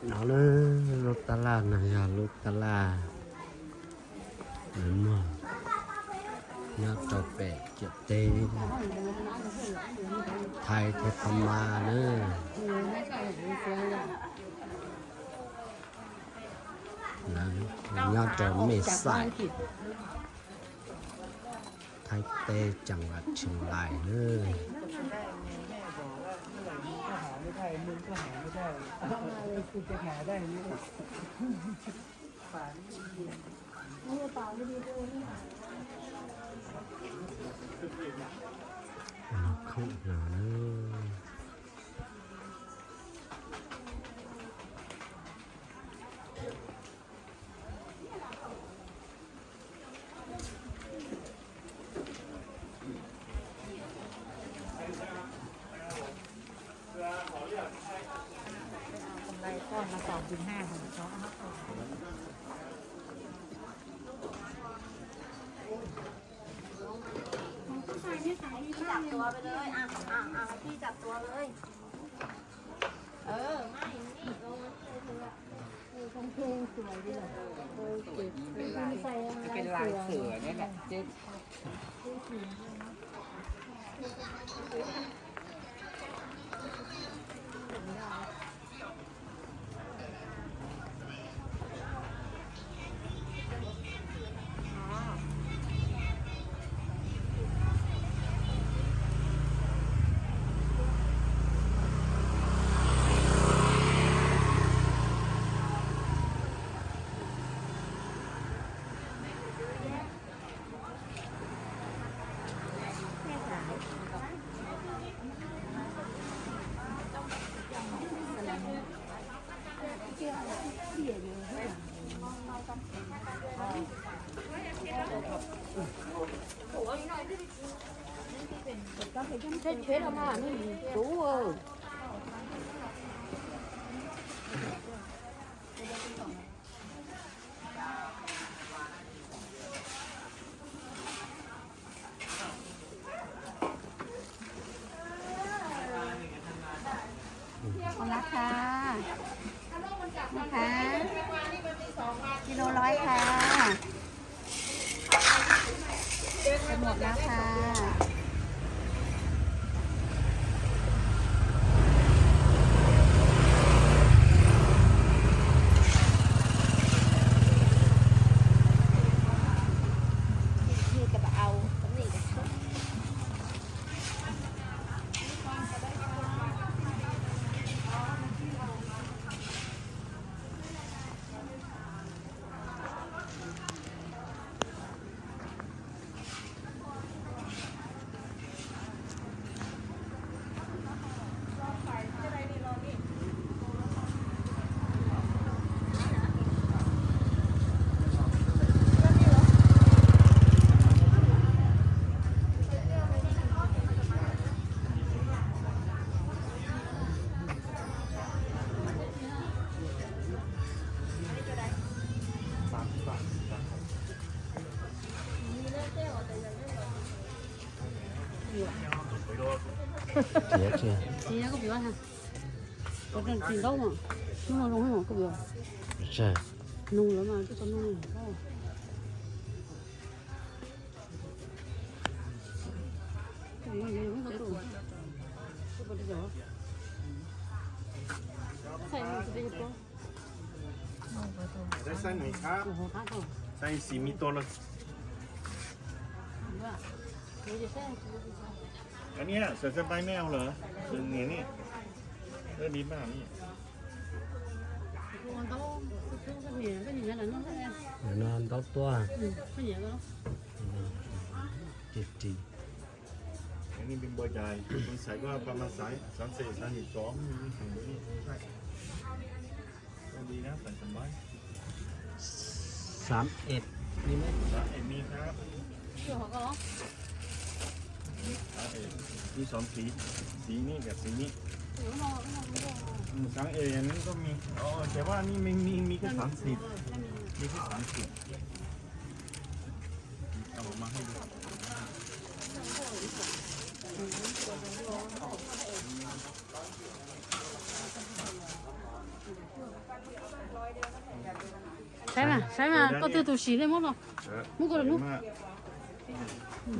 nó lột tà la này à lột tà la đúng rồi nhá cho bẹ chợ tê thay thế phẩm ma nữa nhá cho mẹ xài thay tê chẳng là chừng lại nữaไม่ได้มึงก็หาไม่ได้เลยกูจะหาได้ไหมป่าไม่ดีป่าไม่ดีด้วย không nào nữaกำไรก้อนละ2-5ของเขาจับตัวไปเลยพี่จับตัวเลยไม่นี่ลงมาเลยทำเพลงสวยดีเลยเป็นลายเสือเนี่ยแหละเจ๊thế đâu mà nó đủ rồi con láค่ะนะคะกิโล100ค่ะจะหมดแล้วค่ะchết chưa chị có biểu hả có cần tiền đâu mà nhưng mà luôn có biểu trời nung lắm mà chứ còn nung khôngได้ไส้ไหมครับไส้สีมีตัวละอันนี้เสือสบายแมวเหรอซึ่งนี่เรื่องดีมากนี่ non tóc tua chết chị อันนี้เป็นเบอร์ใหญ่คนใส่ก็ประมาณ34 32นี่ถึงนี้ใช่ก็ดีนะใส่สบาย 31นี่ไหม มีครับมี2สีสีนี้กับสีนี้สังเออันนี้ก็มีอ๋อแต่ว่านี่มีแค่30มีแค่30เอาออกมาให้ดู ใช่ไหมก็ตัวตัวสีเลยมั้งบอก มุกกระลุก มาก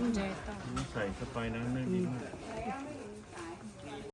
มันใจตา ใส่เข้าไปนะไม่มีมาก